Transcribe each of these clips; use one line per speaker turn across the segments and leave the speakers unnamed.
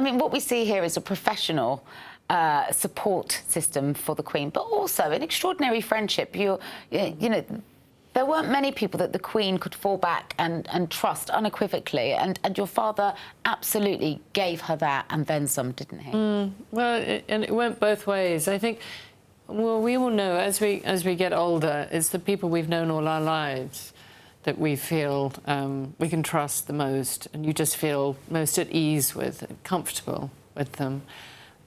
mean, what we see here is a professional support system for the Queen, but also an extraordinary friendship. You know, there weren't many people that the Queen could fall back and trust unequivocally, and your father absolutely gave her that and then some, didn't he?
Well, and it went both ways. I think, well, we all know as we get older, it's the people we've known all our lives that we feel we can trust the most, and you just feel most at ease with, comfortable with them.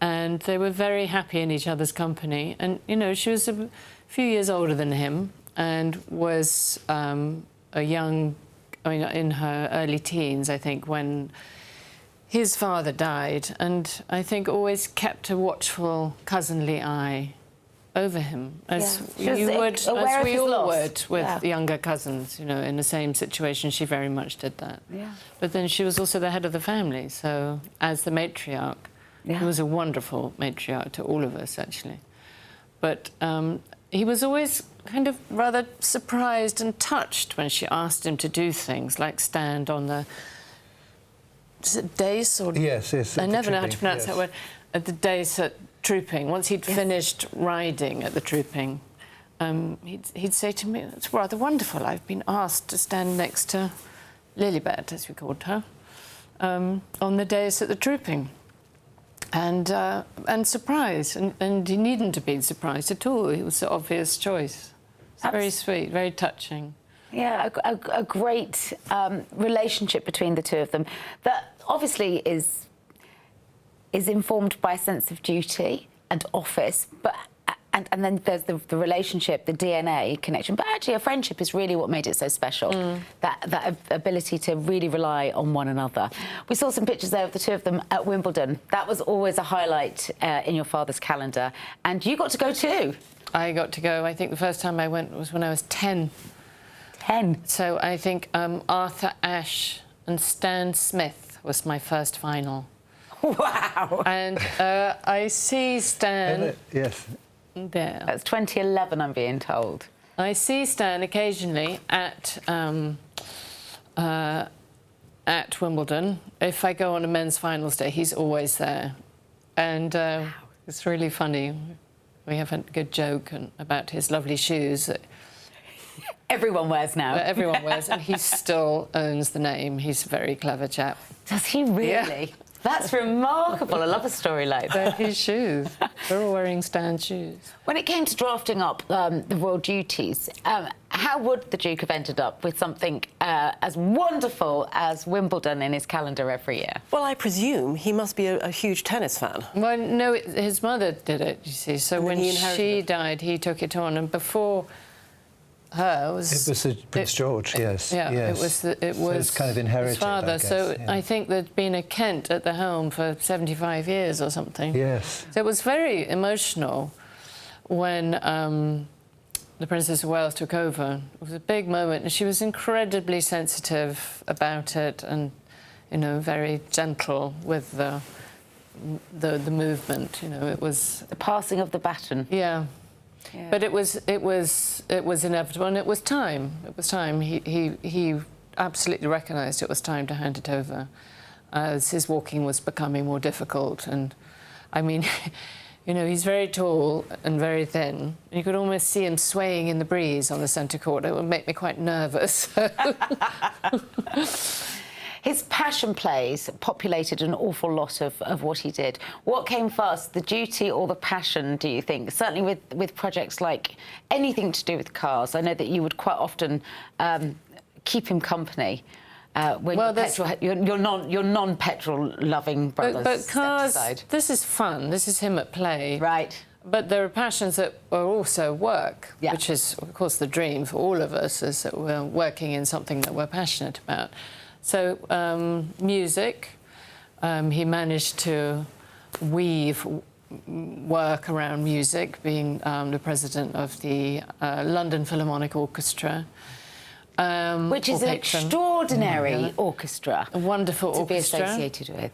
And they were very happy in each other's company. And, you know, she was a few years older than him and was a young, I mean, in her early teens, I think, when his father died. And I think always kept a watchful, cousinly eye over him, as you would, as we all would with younger cousins, you know, in the same situation. She very much did that. Yeah. But then she was also the head of the family, so as the matriarch, he was a wonderful matriarch to all of us, actually. But he was always kind of rather surprised and touched when she asked him to do things like stand on the, is it dais or?
Yes.
I never know how to pronounce that word. At the dais at Trooping, once he'd finished riding at the Trooping, he'd say to me, "It's rather wonderful. I've been asked to stand next to Lilibet, as we called her, on the dais at the Trooping." And surprised, and he needn't have been surprised at all. It was an obvious choice. It's very sweet, very touching.
Yeah, a great relationship between the two of them that obviously is informed by a sense of duty and office, but and then there's the relationship, the DNA connection. But actually, a friendship is really what made it so special. That ability to really rely on one another. We saw some pictures there of the two of them at Wimbledon. That was always a highlight in your father's calendar, and you got to go too.
I got to go. I think the first time I went was when I was 10.
10.
So I think Arthur Ashe and Stan Smith was my first final.
Wow.
And I see Stan.
Yes.
There.
That's 2011, I'm being told.
I see Stan occasionally at Wimbledon. If I go on a men's finals day, he's always there. And it's really funny. We have a good joke about his lovely shoes that
everyone wears now.
That everyone wears, and he still owns the name. He's a very clever chap.
Does he really? Yeah. That's remarkable. I love a story like that.
They're his shoes. They're all wearing Stan's shoes.
When it came to drafting up the royal duties, how would the Duke have ended up with something as wonderful as Wimbledon in his calendar every year?
Well, I presume he must be a huge tennis fan.
Well, no, his mother did it, you see. So when she died, he took it on. And before her
it was Prince George, yes.
Yeah,
yes.
it was
so kind of inherited,
his father.
I guess,
so I think there'd been a Kent at the helm for 75 years or something.
Yes.
So it was very emotional when the Princess of Wales took over. It was a big moment, and she was incredibly sensitive about it, and, you know, very gentle with the movement. You know, it was
the passing of the baton.
Yeah. Yeah. But it was inevitable, and it was time. It was time. He absolutely recognised it was time to hand it over, as his walking was becoming more difficult. And I mean, you know, he's very tall and very thin. You could almost see him swaying in the breeze on the centre court. It would make me quite nervous.
His passion plays populated an awful lot of what he did. What came first, the duty or the passion, do you think? Certainly with projects like anything to do with cars. I know that you would quite often keep him company when your non-petrol loving brothers
but cars,
stepped aside.
This is fun. This is him at play.
Right.
But there are passions that are also work, which is, of course, the dream for all of us, is that we're working in something that we're passionate about. So music, he managed to weave work around music, being the president of the London Philharmonic Orchestra.
Which is an extraordinary orchestra.
A wonderful orchestra.
To be associated with.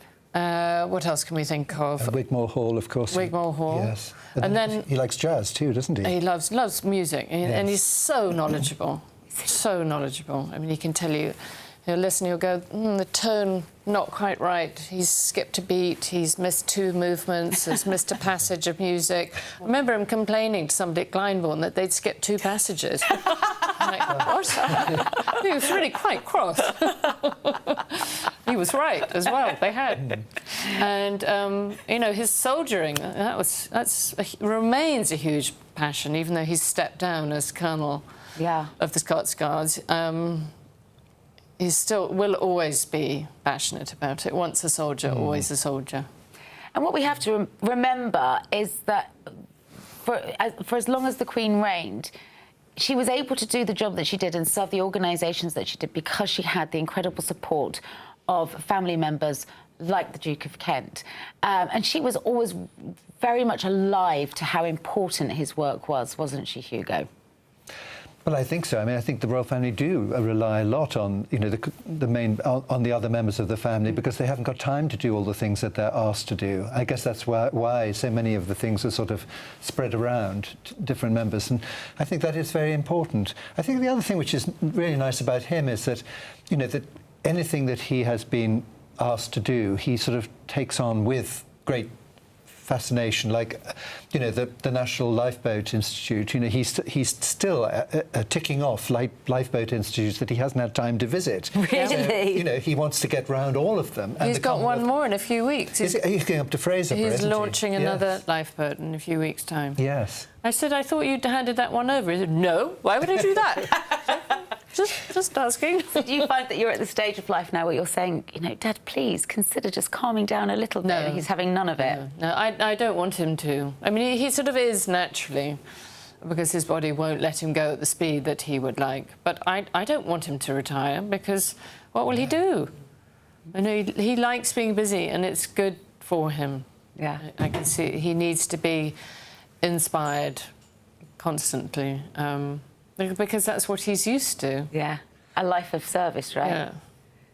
What else can we think of?
Wigmore Hall, of course.
Wigmore Hall.
Yes.
And then
he likes jazz too, doesn't he?
He loves music, and he's so knowledgeable. So knowledgeable. I mean, he can tell you He'll listen, he'll go, the tone not quite right. He's skipped a beat, he's missed 2 movements, he's missed a passage of music. I remember him complaining to somebody at Glyndebourne that they'd skipped 2 passages. I'm like, what? He was really quite cross. He was right as well, they had. And, you know, his soldiering, remains a huge passion, even though he's stepped down as Colonel of the Scots Guards. He still will always be passionate about it. Once a soldier, always a soldier.
And what we have to remember is that for as long as the Queen reigned, she was able to do the job that she did and serve the organisations that she did because she had the incredible support of family members like the Duke of Kent. And she was always very much alive to how important his work was, wasn't she, Hugo?
Well, I think so. I mean, I think the royal family do rely a lot on, you know, on the other members of the family because they haven't got time to do all the things that they're asked to do. I guess that's why so many of the things are sort of spread around to different members, and I think that is very important. I think the other thing which is really nice about him is that, you know, that anything that he has been asked to do, he sort of takes on with great fascination, like, you know, the National Lifeboat Institute. You know, he's still ticking off lifeboat institutes that he hasn't had time to visit.
Really?
So, you know, he wants to get round all of them.
He's got one more in a few weeks.
He's going up to Fraserburgh.
He's launching another lifeboat in a few weeks' time.
Yes.
I said, I thought you'd handed that one over. He said, no, why would I do that? Just asking.
So do you find that you're at the stage of life now where you're saying, you know, Dad, please consider just calming down a little bit?
No.
He's having none of it.
No, I don't want him to. I mean, he sort of is naturally, because his body won't let him go at the speed that he would like. But I don't want him to retire because what will he do? I know he likes being busy and it's good for him.
Yeah.
I can see he needs to be inspired constantly. Because that's what he's used to.
Yeah, a life of service, right?
Yeah.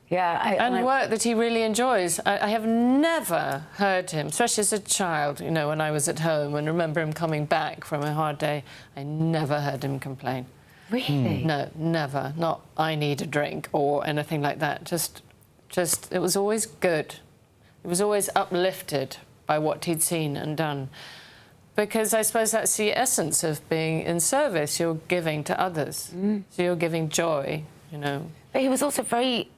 Yeah.
And work that he really enjoys. I have never heard him, especially as a child, you know, when I was at home and remember him coming back from a hard day, I never heard him complain.
Really?
No, never. Not, I need a drink or anything like that. Just, it was always good. It was always uplifted by what he'd seen and done. Because I suppose that's the essence of being in service. You're giving to others. So you're giving joy, you know.
But he was also very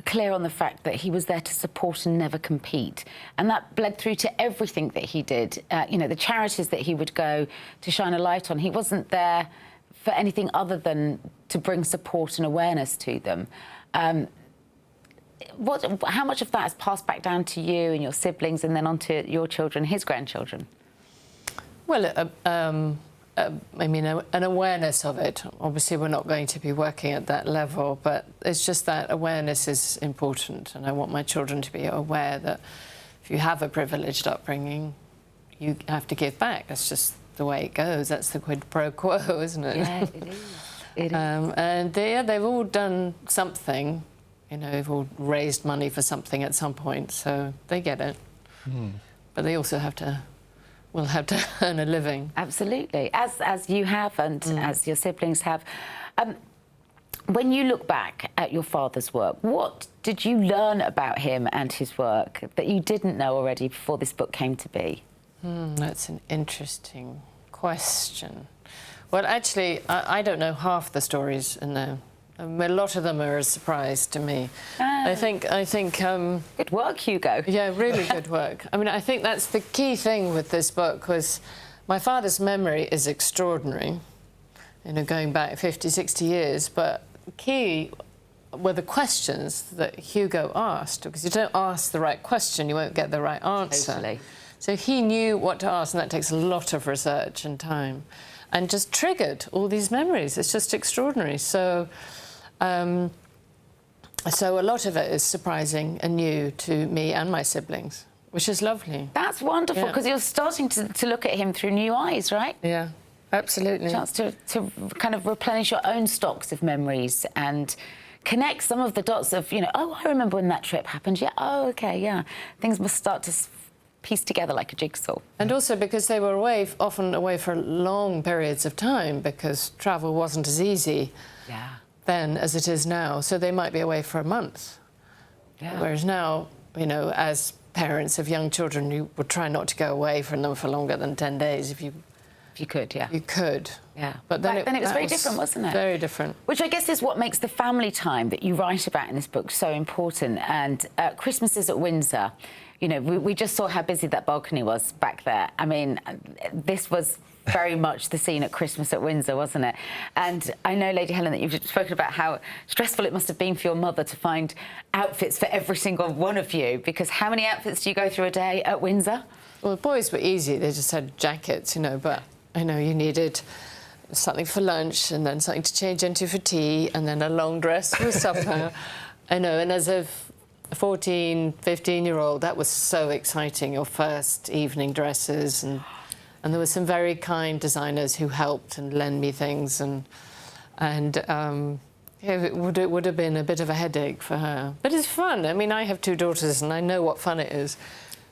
clear on the fact that he was there to support and never compete. And that bled through to everything that he did. You know, the charities that he would go to shine a light on. He wasn't there for anything other than to bring support and awareness to them. How much of that has passed back down to you and your siblings and then on to your children, his grandchildren?
Well, I mean, an awareness of it. Obviously, we're not going to be working at that level, but it's just that awareness is important, and I want my children to be aware that if you have a privileged upbringing, you have to give back. That's just the way it goes. That's the quid pro quo, isn't it?
Yeah, it is. It is.
And they've all done something. You know, they've all raised money for something at some point, so they get it. But they also will have to earn a living.
Absolutely, as you have and as your siblings have. When you look back at your father's work, what did you learn about him and his work that you didn't know already before this book came to be?
That's an interesting question. Well, actually, I don't know half the stories in there. A lot of them are a surprise to me. I think.
Good work, Hugo.
Yeah, really good work. I mean, I think that's the key thing with this book was my father's memory is extraordinary, you know, going back 50, 60 years, but key were the questions that Hugo asked, because you don't ask the right question, you won't get the right answer.
Totally.
So he knew what to ask, and that takes a lot of research and time, and just triggered all these memories. It's just extraordinary. So a lot of it is surprising and new to me and my siblings, which is lovely.
That's wonderful, because you're starting to look at him through new eyes, right?
Yeah, absolutely.
Chance to kind of replenish your own stocks of memories and connect some of the dots of, you know, oh, I remember when that trip happened. Yeah, oh, OK, yeah. Things must start to piece together like a jigsaw.
And also because they were often away for long periods of time, because travel wasn't as easy.
Yeah.
then as it is now. So they might be away for a month.
Yeah.
Whereas now, you know, as parents of young children, you would try not to go away from them for longer than 10 days if you
could, yeah.
You could.
Yeah.
But
Back then it was
that
very different, wasn't it?
Very different.
Which I guess is what makes the family time that you write about in this book so important. And Christmases at Windsor, you know, we just saw how busy that balcony was back there. I mean, this was very much the scene at Christmas at Windsor, wasn't it? And I know, Lady Helen, that you've spoken about how stressful it must have been for your mother to find outfits for every single one of you, because how many outfits do you go through a day at Windsor?
Well, the boys were easy. They just had jackets, you know, but I know you needed something for lunch and then something to change into for tea and then a long dress for supper. I know, and as a 14, 15-year-old, that was so exciting, your first evening dresses, and there were some very kind designers who helped and lent me things, and yeah, it would have been a bit of a headache for her. But it's fun. I mean, I have 2 daughters and I know what fun it is.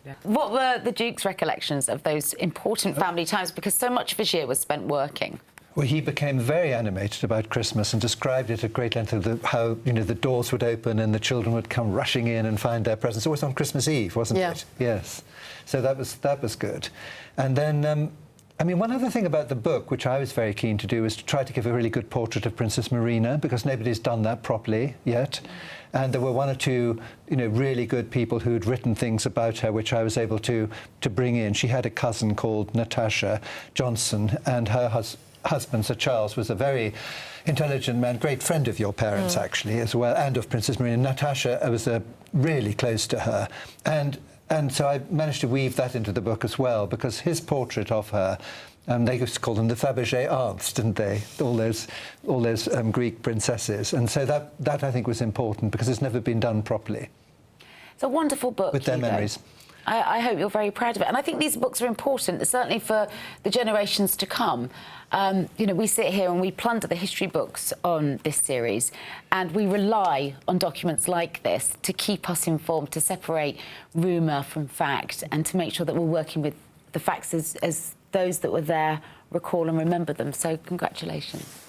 Yeah. What were the Duke's recollections of those important family times? Because so much of his year was spent working.
Well, he became very animated about Christmas and described it at great length of how, you know, the doors would open and the children would come rushing in and find their presents. Always on Christmas Eve, wasn't it? Yes. So that was good. And then, I mean, one other thing about the book, which I was very keen to do, is to try to give a really good portrait of Princess Marina, because nobody's done that properly yet. And there were 1 or 2, you know, really good people who'd written things about her, which I was able to bring in. She had a cousin called Natasha Johnson, and her husband, Sir Charles, was a very intelligent man, great friend of your parents, actually, as well, and of Princess Marina. Natasha was really close to her. And so I managed to weave that into the book as well, because his portrait of her, they used to call them the Fabergé aunts, didn't they? All those Greek princesses. And so that I think was important, because it's never been done properly.
It's a wonderful book,
with their
Hugo.
memories.
I hope you're very proud of it. And I think these books are important, certainly for the generations to come. You know, we sit here and we plunder the history books on this series, and we rely on documents like this to keep us informed, to separate rumour from fact, and to make sure that we're working with the facts as those that were there recall and remember them. So congratulations.